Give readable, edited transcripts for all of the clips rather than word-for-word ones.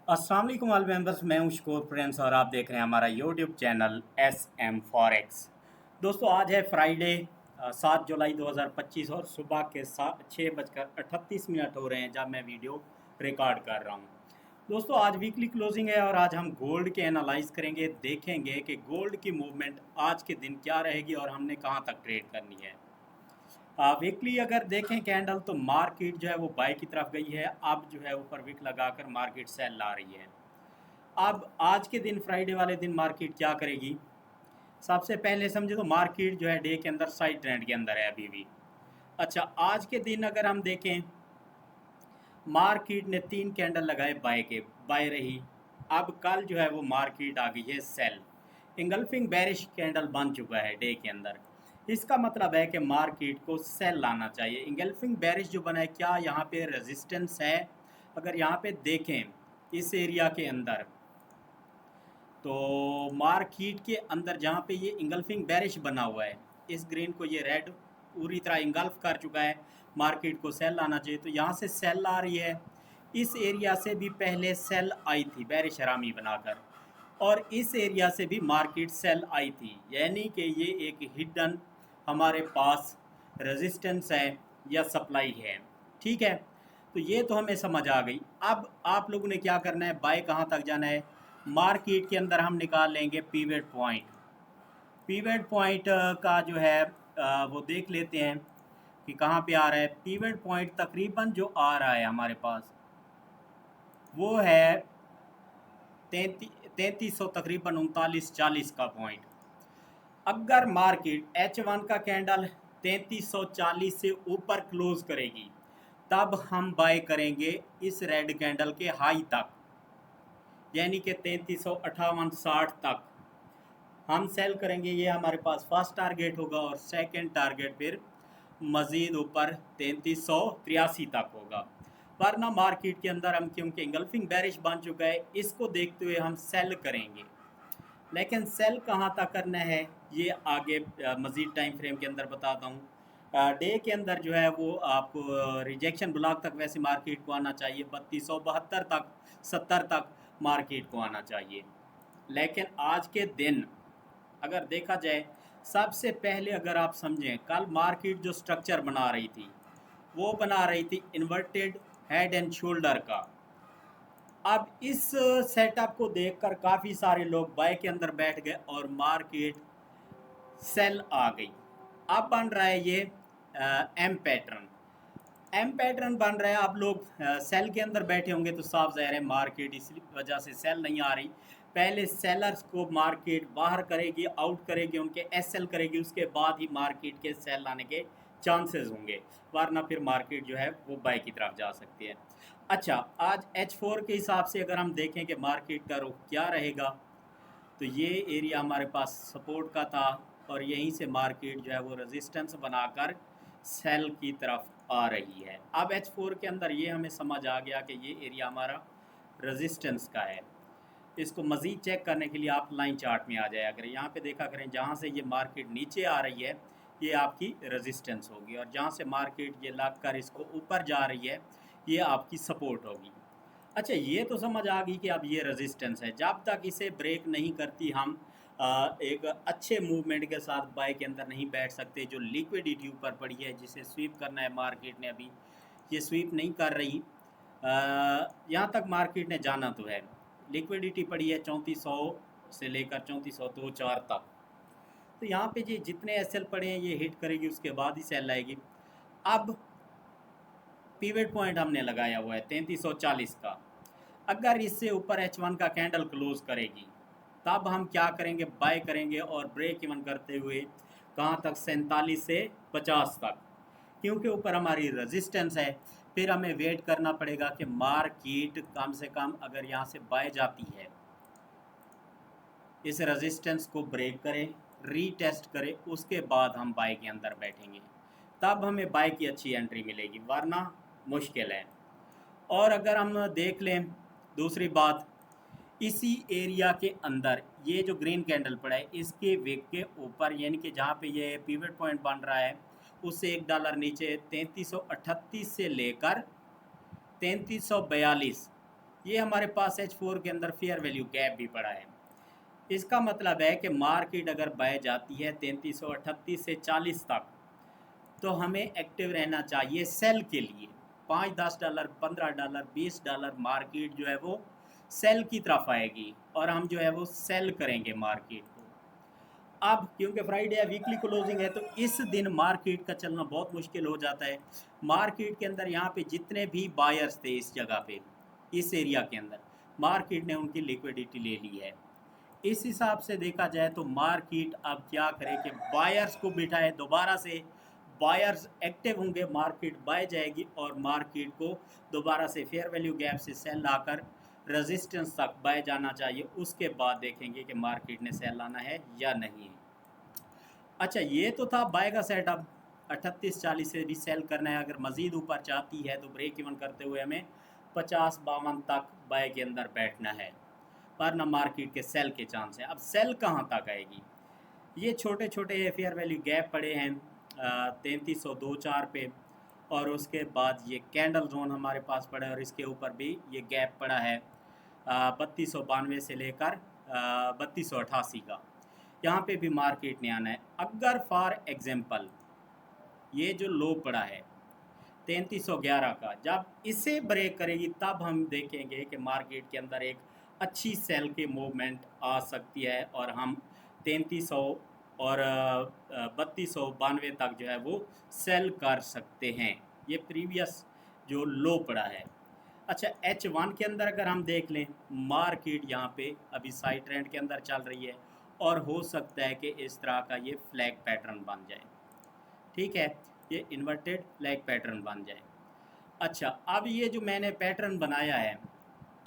अस्सलाम वालेकुम all members, मैं हूं शकूर प्रिंस और आप देख रहे हैं हमारा YouTube channel S M forex. दोस्तों, आज है फ्राइडे 7 जुलाई 2025 और सुबह के 6:38 हो रहे हैं जब मैं वीडियो रिकॉर्ड कर रहा हूं। दोस्तों, आज वीकली क्लोजिंग है और आज हम गोल्ड के एनालाइज करेंगे, देखेंगे कि गोल्ड की मूवमेंट आज के दिन क्या रहेगी और हमने कहां तक ट्रेड करनी है। वीकली अगर देखें कैंडल तो मार्केट जो है वो बाय की तरफ गई है। अब जो है ऊपर विक लगाकर मार्केट सेल ला रही है। अब आज के दिन फ्राइडे वाले दिन मार्केट क्या करेगी? सबसे पहले समझे तो मार्केट जो है डे के अंदर साइड ट्रेंड के अंदर है अभी भी। अच्छा, आज के दिन अगर हम देखें, मार्केट ने 3 कैंडल लगाए बाय के, बाय रही। अब कल जो है वो मार्केट आ गई है सेल। इंगल्फिंग बेरिश कैंडल बन चुका है डे के अंदर। इसका मतलब है कि मार्केट को सेल लाना चाहिए। इंगल्फिंग बेरिश जो बना है, क्या यहाँ पे रेजिस्टेंस है? अगर यहाँ पे देखें इस एरिया के अंदर, तो मार्केट के अंदर जहाँ पे ये इंगल्फिंग बेरिश बना हुआ है, इस ग्रीन को ये रेड पूरी तरह इंगल्फ कर चुका है। मार्केट को सेल आना चाहिए, तो यहाँ से सेल आ रही है। इस एरिया से भी पहले सेल आई थी बेरिश हरामी बनाकर, और इस एरिया से भी मार्केट सेल आई थी, यानी कि ये एक हिडन हमारे पास रेजिस्टेंस है या सप्लाई है। ठीक है, तो ये तो हमें समझ आ गई। अब आप लोगों ने क्या करना है, बाय कहाँ तक जाना है? मार्केट के अंदर हम निकाल लेंगे पीवेट पॉइंट। पीवेट पॉइंट का जो है वो देख लेते हैं कि कहाँ पे आ रहा है। पीवेट पॉइंट तकरीबन जो आ रहा है हमारे पास वो है 3300, तकरीबन 3940 का पॉइंट। अगर मार्केट H1 का कैंडल 3340 से ऊपर क्लोज करेगी, तब हम बाय करेंगे इस रेड कैंडल के हाई तक, यानी कि 3358-60 तक हम सेल करेंगे। ये हमारे पास फर्स्ट टारगेट होगा और सेकंड टारगेट फिर मज़ीद ऊपर 3383 तक होगा। वरना मार्केट के अंदर हम, क्योंकि इंगल्फिंग बेरिश बन चुका है, इसको देखते हुए हम सेल करेंगे। लेकिन सेल कहाँ तक करना है ये आगे मज़ीद टाइम फ्रेम के अंदर बताता हूँ। डे के अंदर जो है वो आपको रिजेक्शन ब्लॉक तक वैसे मार्केट को आना चाहिए, 3272 तक, 70 तक मार्केट को आना चाहिए। लेकिन आज के दिन अगर देखा जाए, सबसे पहले अगर आप समझें, कल मार्केट जो स्ट्रक्चर बना रही थी वो बना रही थी इन्वर्टेड हेड एंड शोल्डर का। अब इस सेटअप को देखकर काफ़ी सारे लोग बाय के अंदर बैठ गए और मार्केट सेल आ गई। अब बन रहा है ये एम पैटर्न। एम पैटर्न बन रहा है। अब लोग सेल के अंदर बैठे होंगे तो साफ ज़ाहिर है मार्केट इस वजह से सेल नहीं आ रही। पहले सेलर्स को मार्केट बाहर करेगी, आउट करेगी, उनके एसएल करेगी, उसके बाद ही मार्केट के सेल आने के चांसेस होंगे। वरना फिर मार्केट जो है वो बाय की तरफ जा सकती है। अच्छा, आज H4 के हिसाब से अगर हम देखें कि मार्केट का रुख क्या रहेगा, तो ये एरिया हमारे पास सपोर्ट का था और यहीं से मार्केट जो है वो रेजिस्टेंस बनाकर सेल की तरफ आ रही है। अब H4 के अंदर ये हमें समझ आ गया कि ये एरिया हमारा रेजिस्टेंस का है। इसको मज़ीद चेक करने के लिए आप लाइन चार्ट में आ जाए। अगर यहाँ पे देखा करें, जहाँ से ये मार्केट नीचे आ रही है ये आपकी रेजिस्टेंस होगी, और जहाँ से मार्केट ये लग कर इसको ऊपर जा रही है ये आपकी सपोर्ट होगी। अच्छा, ये तो समझ आ गई कि अब ये रेजिस्टेंस है। जब तक इसे ब्रेक नहीं करती, हम एक अच्छे मूवमेंट के साथ बाय के अंदर नहीं बैठ सकते। जो लिक्विडिटी ऊपर पड़ी है, जिसे स्वीप करना है मार्केट ने, अभी ये स्वीप नहीं कर रही। यहाँ तक मार्केट ने जाना तो है। लिक्विडिटी पड़ी है 3400 से लेकर 3402-4 तक। तो यहाँ पे ये जितने एसएल पड़े हैं ये हिट करेगी, उसके बाद ही सेल आएगी। अब पीवेट पॉइंट हमने लगाया हुआ है 3340 का। अगर इससे ऊपर H1 का कैंडल क्लोज करेगी, तब हम क्या करेंगे, बाय करेंगे और ब्रेक इवन करते हुए कहाँ तक, 47 से 50 तक, क्योंकि ऊपर हमारी रेजिस्टेंस है। फिर हमें वेट करना पड़ेगा कि मार्केट कम से कम अगर यहाँ से बाय जाती है, इस रेजिस्टेंस को ब्रेक करें, रीटेस्ट करें, उसके बाद हम बाय के अंदर बैठेंगे, तब हमें बाय की अच्छी एंट्री मिलेगी, वरना मुश्किल है। और अगर हम देख लें दूसरी बात, इसी एरिया के अंदर ये जो ग्रीन कैंडल पड़ा है, इसके विक के ऊपर, यानी कि जहाँ पे ये पिवट पॉइंट बन रहा है, उससे $1 नीचे 3338 से लेकर 3342 ये हमारे पास H4 के अंदर फेयर वैल्यू गैप भी पड़ा है। इसका मतलब है कि मार्केट अगर बाय जाती है 3338 से 40 तक, तो हमें एक्टिव रहना चाहिए सेल के लिए। $5-10 $15 $20 मार्केट जो है वो सेल की तरफ आएगी और हम जो है वो सेल करेंगे मार्केट को। अब क्योंकि फ्राइडे है, वीकली क्लोजिंग है, तो इस दिन मार्केट का चलना बहुत मुश्किल हो जाता है। मार्केट के अंदर यहाँ पे जितने भी बायर्स थे इस जगह पे, इस एरिया के अंदर, मार्केट ने उनकी लिक्विडिटी ले ली है। इस हिसाब से देखा जाए तो मार्केट अब क्या करे कि बायर्स को बिठाए, दोबारा से बायर्स एक्टिव होंगे, मार्केट बाय जाएगी और मार्केट को दोबारा से फेयर वैल्यू गैप से सेल लाकर रेजिस्टेंस तक बाय जाना चाहिए। उसके बाद देखेंगे कि मार्केट ने सेल लाना है या नहीं है। अच्छा, ये तो था बाय का सेटअप। 38-40 से भी सेल करना है। अगर मज़ीद ऊपर चाहती है तो ब्रेक इवन करते हुए हमें 50-52 तक बाय के अंदर बैठना है, वरना मार्केट के सेल के चांस हैं। अब सेल कहाँ तक आएगी? ये छोटे छोटे फेयर वैल्यू गैप पड़े हैं 3302-4 पे, और उसके बाद ये कैंडल जोन हमारे पास पड़ा है और इसके ऊपर भी ये गैप पड़ा है 3292 से लेकर 3288 का। यहाँ पे भी मार्केट ने आना है। अगर फॉर एग्जांपल ये जो लो पड़ा है 3311 का, जब इसे ब्रेक करेगी तब हम देखेंगे कि मार्केट के अंदर एक अच्छी सेल की मूवमेंट आ सकती है और हम 3300 और 3292 तक जो है वो सेल कर सकते हैं। ये प्रीवियस जो लो पड़ा है। अच्छा, H1 के अंदर अगर हम देख लें, मार्केट यहाँ पे अभी साइड ट्रेंड के अंदर चल रही है और हो सकता है कि इस तरह का ये फ्लैग पैटर्न बन जाए। ठीक है, ये इन्वर्टेड फ्लैग पैटर्न बन जाए। अच्छा, अब ये जो मैंने पैटर्न बनाया है,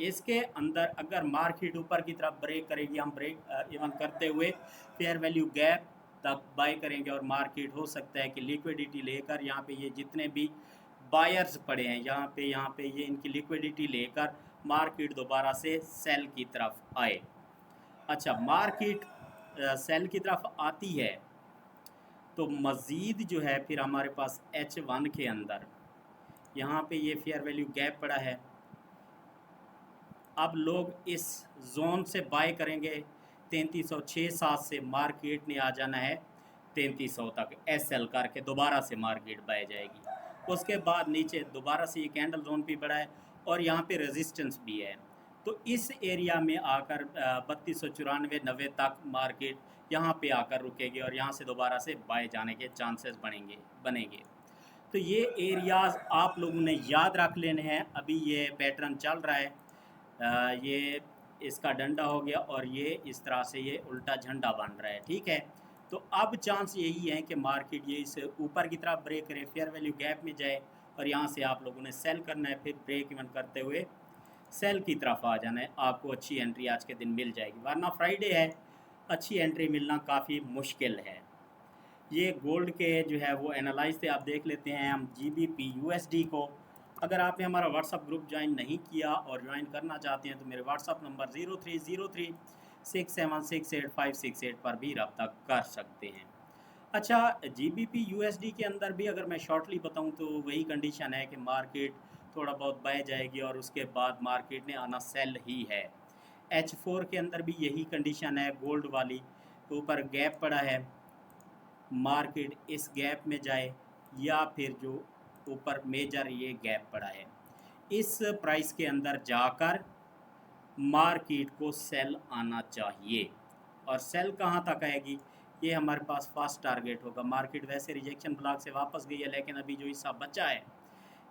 इसके अंदर अगर मार्केट ऊपर की तरफ ब्रेक करेगी, हम ब्रेक इवन करते हुए फेयर वैल्यू गैप तक बाय करेंगे और मार्केट हो सकता है कि लिक्विडिटी लेकर यहाँ पे ये जितने भी बायर्स पड़े हैं यहाँ पे ये इनकी लिक्विडिटी लेकर मार्केट दोबारा से सेल की तरफ आए। अच्छा, मार्केट सेल की तरफ आती है तो मज़ीद जो है फिर हमारे पास H1 के अंदर यहाँ पे ये फेयर वैल्यू गैप पड़ा है। अब लोग इस जोन से बाय करेंगे 3306-7 से, मार्केट ने आ जाना है 3300 तक SL करके, दोबारा से मार्केट बाय जाएगी। उसके बाद नीचे दोबारा से ये कैंडल जोन भी पड़ा है और यहाँ पे रेजिस्टेंस भी है। तो इस एरिया में आकर 3294-90 तक मार्केट यहाँ पे आकर रुकेगी और यहाँ से दोबारा से बाय जाने के चांसेस बनेंगे। तो ये एरियाज़ आप लोगों ने याद रख लेने हैं। अभी ये पैटर्न चल रहा है, ये इसका डंडा हो गया और ये इस तरह से ये उल्टा झंडा बन रहा है। ठीक है, तो अब चांस यही है कि मार्केट ये इस ऊपर की तरफ ब्रेक करे, फेयर वैल्यू गैप में जाए और यहाँ से आप लोगों ने सेल करना है, फिर ब्रेक इवन करते हुए सेल की तरफ आ जाना है। आपको अच्छी एंट्री आज के दिन मिल जाएगी, वरना फ्राइडे है, अच्छी एंट्री मिलना काफ़ी मुश्किल है। ये गोल्ड के जो है वो एनालाइज थे, आप देख लेते हैं हम GBP USD को। अगर आपने हमारा व्हाट्सअप ग्रुप ज्वाइन नहीं किया और ज्वाइन करना चाहते हैं तो मेरे व्हाट्सअप नंबर 03036768 पर भी रब्ता कर सकते हैं। अच्छा, GBP USD के अंदर भी अगर मैं शॉर्टली बताऊं तो वही कंडीशन है कि मार्केट थोड़ा बहुत बाय जाएगी और उसके बाद मार्केट ने आना सेल ही है। H4 के अंदर भी यही कंडीशन है, गोल्ड वाली, ऊपर गैप पड़ा है, मार्केट इस गैप में जाए या फिर जो ऊपर मेजर ये गैप पड़ा है, इस प्राइस के अंदर जाकर मार्केट को सेल आना चाहिए। और सेल कहाँ तक आएगी, ये हमारे पास फर्स्ट टारगेट होगा। मार्केट वैसे रिजेक्शन ब्लॉक से वापस गई है, लेकिन अभी जो हिस्सा बचा है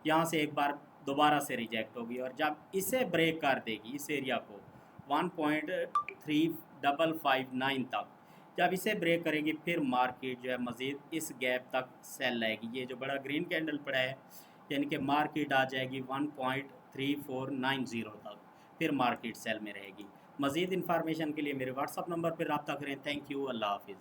यहाँ से एक बार दोबारा से रिजेक्ट होगी और जब इसे ब्रेक कर देगी, इस एरिया को 1.3559 तक जब इसे ब्रेक करेगी, फिर मार्केट जो है मज़ीद इस गैप तक सेल आएगी। ये जो बड़ा ग्रीन कैंडल पड़ा है, यानी कि मार्केट आ जाएगी 1.3490 तक, फिर मार्केट सेल में रहेगी। मज़ीद इन्फॉर्मेशन के लिए मेरे व्हाट्सअप नंबर पर रब्ता करें। थैंक यू, अल्लाह हाफिज़।